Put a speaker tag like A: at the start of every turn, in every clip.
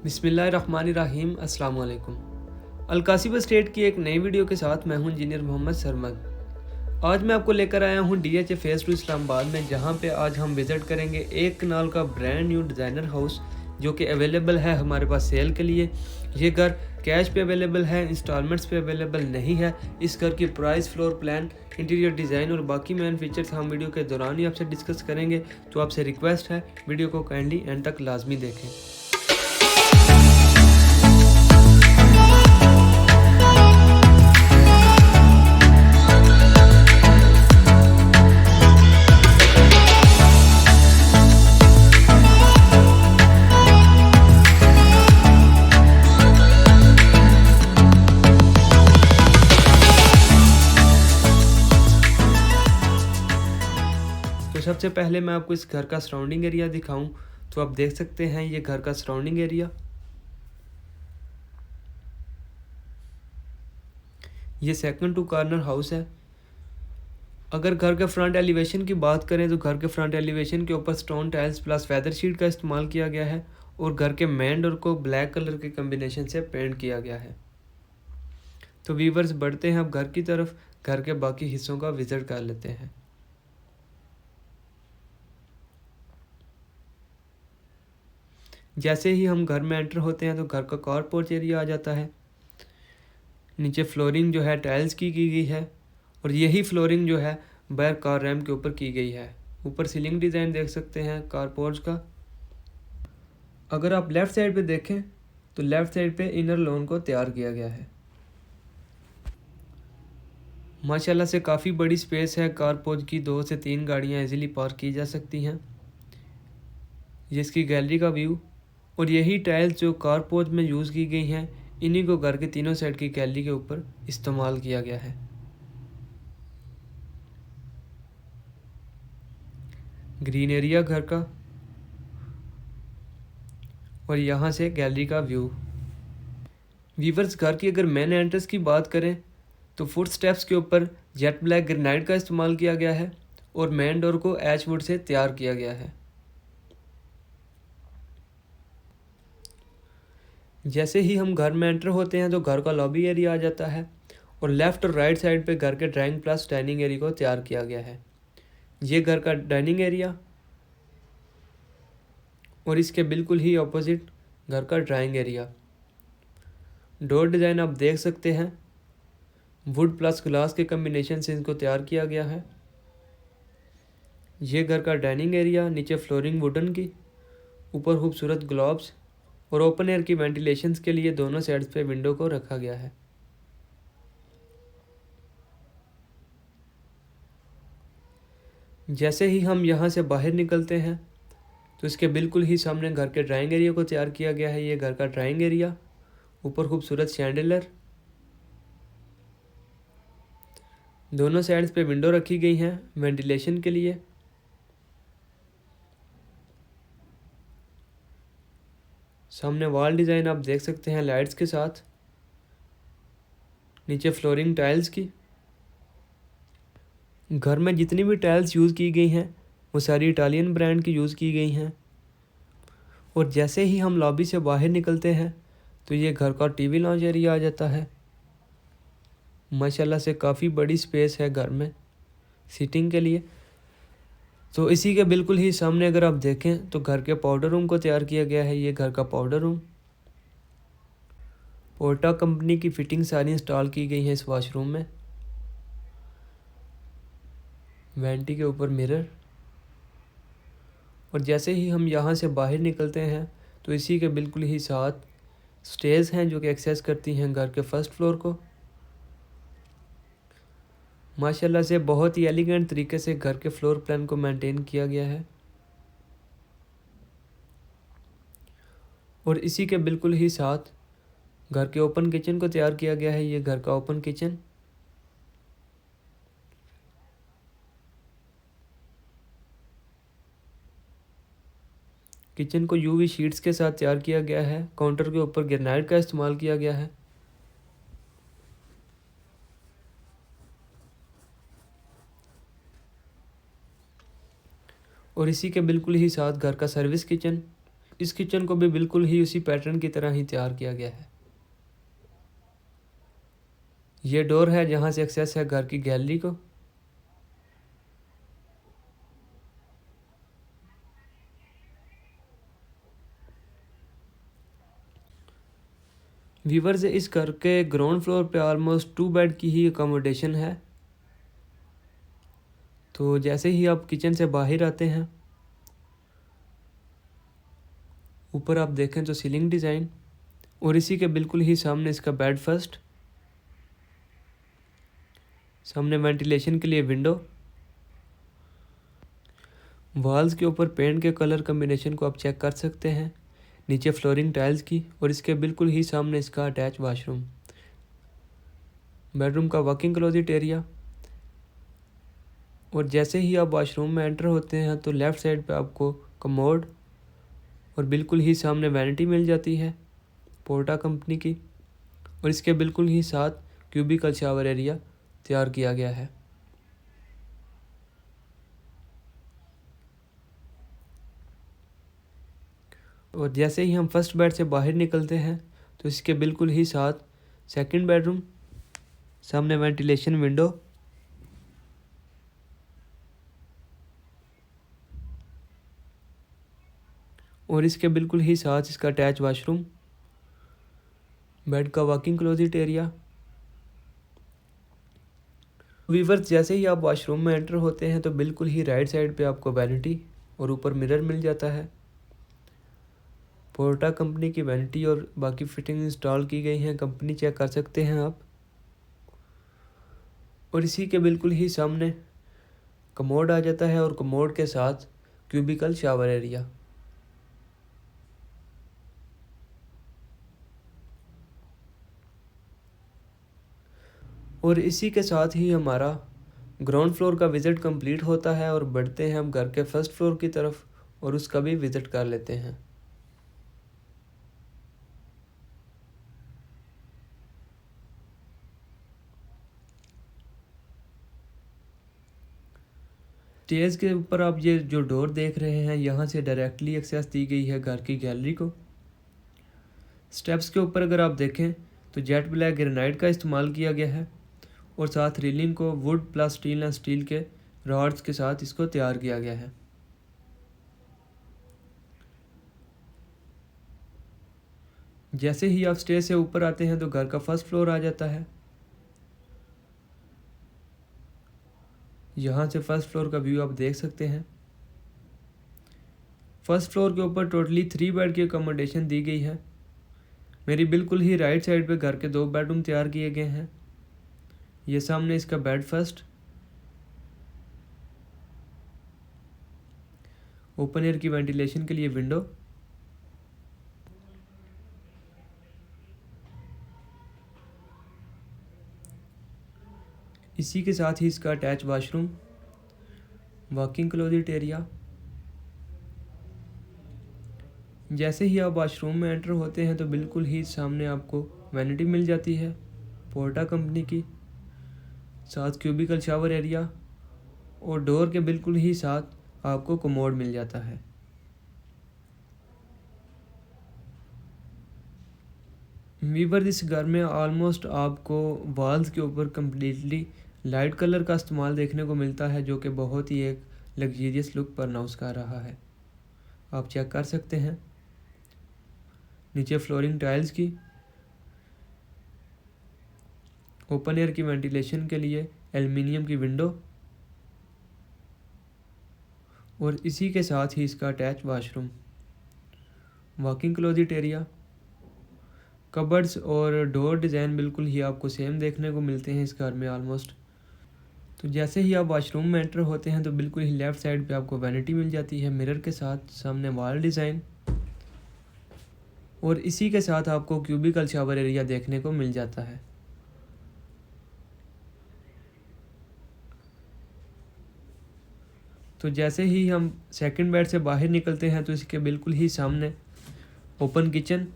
A: बिस्मिल्लाहिर्रहमानिर्रहीम। अस्सलाम वालेकुम। अलकासिब स्टेट की एक नई वीडियो के साथ मैं हूं इंजीनियर मोहम्मद सरमद। आज मैं आपको लेकर आया हूं DHA फेज़ 2 इस्लामाबाद में, जहां पे आज हम विज़िट करेंगे एक कनाल का ब्रांड न्यू डिज़ाइनर हाउस जो कि अवेलेबल है हमारे पास सेल के लिए। ये घर कैश पे अवेलेबल है, इंस्टॉलमेंट्स पे अवेलेबल नहीं है। इस घर की price, floor plan, interior design और बाकी मेन फीचर्स हम वीडियो के दौरान ही आपसे डिस्कस करेंगे। तो आपसे रिक्वेस्ट है, वीडियो को काइंडली एंड तक लाजमी देखें। तो सबसे पहले मैं आपको इस घर का सराउंडिंग एरिया दिखाऊं तो आप देख सकते हैं ये घर का सराउंडिंग एरिया। ये सेकंड टू कॉर्नर हाउस है। अगर घर के फ्रंट एलिवेशन की बात करें तो घर के फ्रंट एलिवेशन के ऊपर stone tiles plus feather sheet का इस्तेमाल किया गया है और घर के मेन डोर को ब्लैक कलर के कम्बिनेशन से पेंट किया गया है। तो व्यूवर्स, बढ़ते हैं अब घर की तरफ, घर के बाकी हिस्सों का विजिट कर लेते हैं। जैसे ही हम घर में एंटर होते हैं तो घर का कार पोर्च एरिया आ जाता है। नीचे फ्लोरिंग जो है टाइल्स की गई है और यही फ्लोरिंग जो है बैर कार रैम्प के ऊपर की गई है। ऊपर सीलिंग डिज़ाइन देख सकते हैं कार पोर्च का। अगर आप लेफ़्ट साइड पे देखें तो लेफ़्ट साइड पे इनर लॉन को तैयार किया गया है। माशाल्लाह से काफ़ी बड़ी स्पेस है। कार पोर्च की 2 से 3 गाड़ियाँ इजीली पार्क की जा सकती हैं। ये इसकी गैलरी का व्यू और यही टाइल्स जो कार पोर्च में यूज़ की गई हैं, इन्हीं को घर के तीनों साइड की गैलरी के ऊपर इस्तेमाल किया गया है। ग्रीन एरिया घर का और यहाँ से गैलरी का व्यू। वीवर्स, घर की अगर मेन एंट्रेंस की बात करें तो फुट स्टेप्स के ऊपर जेट ब्लैक ग्रेनाइट का इस्तेमाल किया गया है और मेन डोर को एच वुड से तैयार किया गया है। जैसे ही हम घर में एंटर होते हैं तो घर का लॉबी एरिया आ जाता है और लेफ़्ट और राइट साइड पे घर के ड्राइंग प्लस डाइनिंग एरिया को तैयार किया गया है। ये घर का डाइनिंग एरिया और इसके बिल्कुल ही ऑपोजिट घर का ड्राइंग एरिया। डोर डिज़ाइन आप देख सकते हैं, वुड प्लस ग्लास के कम्बिनेशन से इनको तैयार किया गया है। ये घर का डाइनिंग एरिया, नीचे फ्लोरिंग वुडन की, ऊपर खूबसूरत ग्लोब्स और ओपन एयर की वेंटिलेशंस के लिए दोनों साइड्स पे विंडो को रखा गया है। जैसे ही हम यहाँ से बाहर निकलते हैं तो इसके बिल्कुल ही सामने घर के ड्राइंग एरिया को तैयार किया गया है। ये घर का ड्राइंग एरिया, ऊपर खूबसूरत शैंडलर, दोनों साइड्स पे विंडो रखी गई हैं वेंटिलेशन के लिए। सामने वॉल डिज़ाइन आप देख सकते हैं लाइट्स के साथ, नीचे फ्लोरिंग टाइल्स की। घर में जितनी भी टाइल्स यूज़ की गई हैं वो सारी इटालियन ब्रांड की यूज़ की गई हैं। और जैसे ही हम लॉबी से बाहर निकलते हैं तो ये घर का टीवी लॉन्च एरिया आ जाता है। माशाल्लाह से काफ़ी बड़ी स्पेस है घर में सीटिंग के लिए। तो इसी के बिल्कुल ही सामने अगर आप देखें तो घर के पाउडर रूम को तैयार किया गया है। ये घर का पाउडर रूम, पोर्टा कंपनी की फिटिंग सारी इंस्टॉल की गई है इस वॉशरूम में। वेंटी के ऊपर मिरर। और जैसे ही हम यहाँ से बाहर निकलते हैं तो इसी के बिल्कुल ही साथ स्टेज हैं जो कि एक्सेस करती हैं घर के फर्स्ट फ्लोर को। माशाल्लाह से बहुत ही एलिगेंट तरीके से घर के फ्लोर प्लान को मेंटेन किया गया है। और इसी के बिल्कुल ही साथ घर के ओपन किचन को तैयार किया गया है। ये घर का ओपन किचन, किचन को यूवी शीट्स के साथ तैयार किया गया है। काउंटर के ऊपर ग्रेनाइट का इस्तेमाल किया गया है। और इसी के बिल्कुल ही साथ घर का सर्विस किचन, इस किचन को भी बिल्कुल ही उसी पैटर्न की तरह ही तैयार किया गया है। ये डोर है जहाँ से एक्सेस है घर की गैलरी को। व्यूवर्स, इस घर के ग्राउंड फ्लोर पे ऑलमोस्ट 2 बेड की ही अकोमोडेशन है। तो जैसे ही आप किचन से बाहर आते हैं, ऊपर आप देखें तो सीलिंग डिज़ाइन, और इसी के बिल्कुल ही सामने इसका बेड फर्स्ट, सामने वेंटिलेशन के लिए विंडो। वॉल्स के ऊपर पेंट के कलर कम्बिनेशन को आप चेक कर सकते हैं, नीचे फ्लोरिंग टाइल्स की, और इसके बिल्कुल ही सामने इसका अटैच वाशरूम। बेडरूम का वॉकिंग क्लोजेट एरिया, और जैसे ही आप वॉशरूम में एंटर होते हैं तो लेफ़्ट साइड पे आपको कमोड और बिल्कुल ही सामने वैनिटी मिल जाती है पोर्टा कंपनी की, और इसके बिल्कुल ही साथ क्यूबिकल शावर एरिया तैयार किया गया है। और जैसे ही हम फर्स्ट बेड से बाहर निकलते हैं तो इसके बिल्कुल ही साथ सेकंड बेडरूम, सामने वेंटिलेशन विंडो, और इसके बिल्कुल ही साथ इसका अटैच वाशरूम, बेड का वॉकिंग क्लोजेट एरिया। व्यूअर्स, जैसे ही आप वॉशरूम में एंटर होते हैं तो बिल्कुल ही राइट साइड पे आपको वैनिटी और ऊपर मिरर मिल जाता है। पोर्टा कंपनी की वैनिटी और बाकी फिटिंग इंस्टॉल की गई हैं, कंपनी चेक कर सकते हैं आप। और इसी के बिल्कुल ही सामने कमोड आ जाता है, और कमोड के साथ क्यूबिकल शावर एरिया। और इसी के साथ ही हमारा ग्राउंड फ्लोर का विज़िट कंप्लीट होता है, और बढ़ते हैं हम घर के फर्स्ट फ्लोर की तरफ और उसका भी विज़िट कर लेते हैं। स्टेज के ऊपर आप ये जो डोर देख रहे हैं, यहाँ से डायरेक्टली एक्सेस दी गई है घर की गैलरी को। स्टेप्स के ऊपर अगर आप देखें तो जेट ब्लैक ग्रेनाइट का इस्तेमाल किया गया है, और साथ रेलिंग को would plus steel and steel के रॉड्स के साथ इसको तैयार किया गया है। जैसे ही आप स्टेज से ऊपर आते हैं तो घर का फर्स्ट फ्लोर आ जाता है। यहाँ से फर्स्ट फ्लोर का व्यू आप देख सकते हैं। फर्स्ट फ्लोर के ऊपर टोटली 3 बेड की अकोमोडेशन दी गई है। मेरी बिल्कुल ही राइट साइड पे घर के 2 बेडरूम तैयार किए गए हैं। ये सामने इसका बेड फर्स्ट, ओपन एयर की वेंटिलेशन के लिए विंडो, इसी के साथ ही इसका attach washroom, walking closet area. जैसे ही आप वॉशरूम में एंटर होते हैं तो बिल्कुल ही सामने आपको वैनिटी मिल जाती है पोर्टा कंपनी की, साथ क्यूबिकल शावर एरिया, और डोर के बिल्कुल ही साथ आपको कमोड मिल जाता है। वीवर, इस घर में ऑलमोस्ट आपको वॉल्स के ऊपर कम्प्लीटली लाइट कलर का इस्तेमाल देखने को मिलता है, जो कि बहुत ही एक लग्जीरियस लुक प्रनाउंस कर रहा है। आप चेक कर सकते हैं नीचे फ्लोरिंग टाइल्स की, ओपन एयर की वेंटिलेशन के लिए एल्युमिनियम की विंडो, और इसी के साथ ही इसका attach washroom, walking closet area. Cupboards और डोर डिज़ाइन बिल्कुल ही आपको सेम देखने को मिलते हैं इस घर में ऑलमोस्ट। तो जैसे ही आप वॉशरूम में एंटर होते हैं तो बिल्कुल ही लेफ़्ट साइड पे आपको वैनिटी मिल जाती है मिरर के साथ, सामने वॉल डिज़ाइन, और इसी के साथ आपको क्यूबिकल शावर एरिया देखने को मिल जाता है। तो जैसे ही हम सेकंड बेड से बाहर निकलते हैं तो इसके बिल्कुल ही सामने ओपन किचन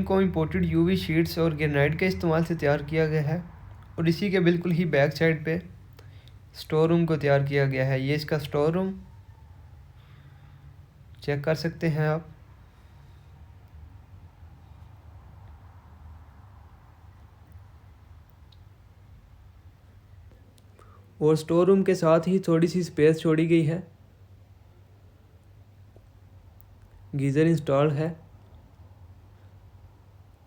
A: को इंपोर्टेड यूवी शीट्स और ग्रेनाइट के इस्तेमाल से तैयार किया गया है, और इसी के बिल्कुल ही बैक साइड पे स्टोर रूम को तैयार किया गया है। ये इसका स्टोर रूम, चेक कर सकते हैं आप। और स्टोर रूम के साथ ही थोड़ी सी स्पेस छोड़ी गई है। गीज़र इंस्टॉल है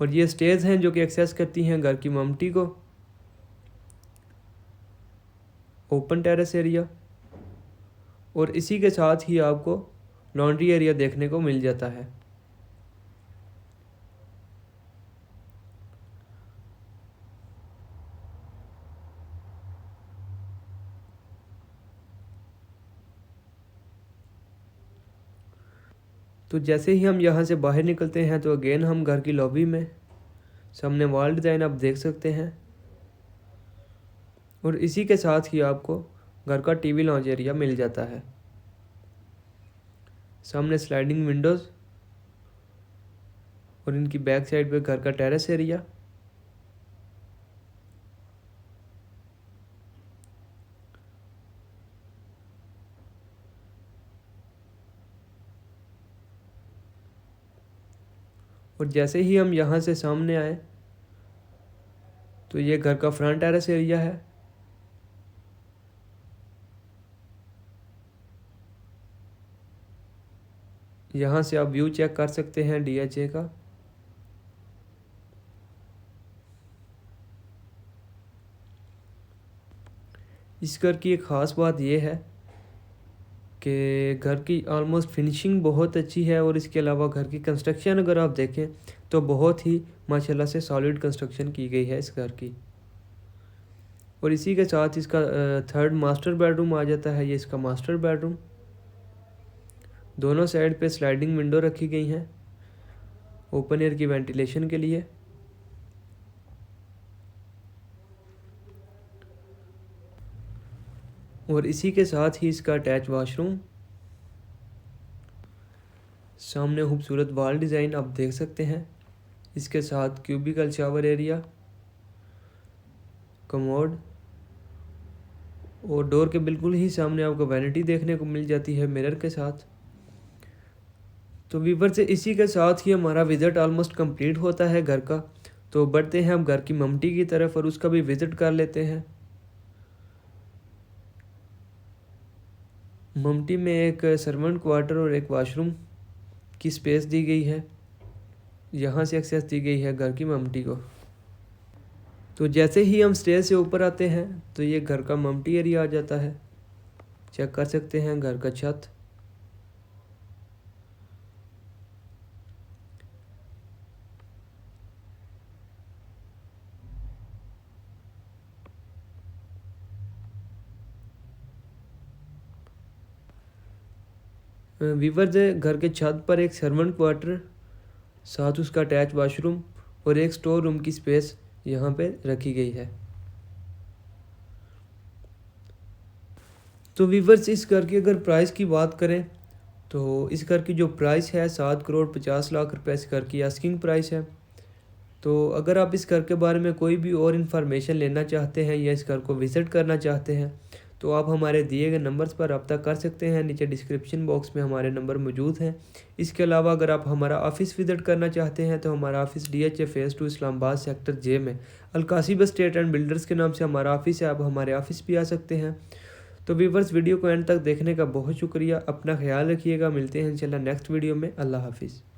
A: और ये स्टेज हैं जो कि एक्सेस करती हैं घर की ममटी को। ओपन टेरेस एरिया और इसी के साथ ही आपको लॉन्ड्री एरिया देखने को मिल जाता है। तो जैसे ही हम यहाँ से बाहर निकलते हैं तो अगेन हम घर की लॉबी में सामने वॉल डिज़ाइन आप देख सकते हैं और इसी के साथ ही आपको घर का टीवी लॉन्च एरिया मिल जाता है। सामने स्लाइडिंग विंडोज़ और इनकी बैक साइड पे घर का टेरेस एरिया। और जैसे ही हम यहाँ से सामने आए तो ये घर का फ्रंट टेरेस एरिया है। यहाँ से आप व्यू चेक कर सकते हैं DHA का। इस घर की एक ख़ास बात यह है कि घर की ऑलमोस्ट फिनिशिंग बहुत अच्छी है और इसके अलावा घर की कंस्ट्रक्शन अगर आप देखें तो बहुत ही माशाल्लाह से सॉलिड कंस्ट्रक्शन की गई है इस घर की। और इसी के साथ इसका थर्ड मास्टर बेडरूम आ जाता है। ये इसका मास्टर बेडरूम। दोनों साइड पे स्लाइडिंग विंडो रखी गई हैं ओपन एयर की वेंटिलेशन के लिए। और इसी के साथ ही इसका अटैच वॉशरूम। सामने खूबसूरत वॉल डिज़ाइन आप देख सकते हैं। इसके साथ क्यूबिकल शावर एरिया, कमोड और डोर के बिल्कुल ही सामने आपको वैनिटी देखने को मिल जाती है मिरर के साथ। तो व्यूअर से इसी के साथ ही हमारा विज़िट ऑलमोस्ट कंप्लीट होता है घर का। तो बढ़ते हैं हम घर की ममटी की तरफ और उसका भी विज़िट कर लेते हैं। ममटी में एक सर्वेंट क्वार्टर और एक वॉशरूम की स्पेस दी गई है। यहाँ से एक्सेस दी गई है घर की ममटी को। तो जैसे ही हम स्टेज से ऊपर आते हैं तो ये घर का ममटी एरिया आ जाता है। चेक कर सकते हैं घर का छत। व्यूअर्स घर के छत पर एक सर्वेंट क्वार्टर, साथ उसका अटैच वॉशरूम और एक स्टोर रूम की स्पेस यहाँ पे रखी गई है। तो व्यूअर्स इस घर की अगर प्राइस की बात करें तो इस घर की जो प्राइस है 7,50,00,000 रुपये इस घर की आस्किंग प्राइस है। तो अगर आप इस घर के बारे में कोई भी और इन्फॉर्मेशन लेना चाहते हैं या इस घर को विज़िट करना चाहते हैं तो आप हमारे दिए गए नंबर्स पर रब्ता कर सकते हैं। नीचे डिस्क्रिप्शन बॉक्स में हमारे नंबर मौजूद हैं। इसके अलावा अगर आप हमारा ऑफ़िस विज़िट करना चाहते हैं तो हमारा office DHA phase 2 Islamabad sector J में अलकासिब एस्टेट एंड बिल्डर्स के नाम से हमारा ऑफ़िस है। आप हमारे ऑफ़िस भी आ सकते हैं। तो व्यूअर्स वीडियो को एंड तक देखने का बहुत शुक्रिया। अपना ख्याल रखिएगा। मिलते हैं इंशाल्लाह नेक्स्ट वीडियो में। अल्लाह हाफिज़।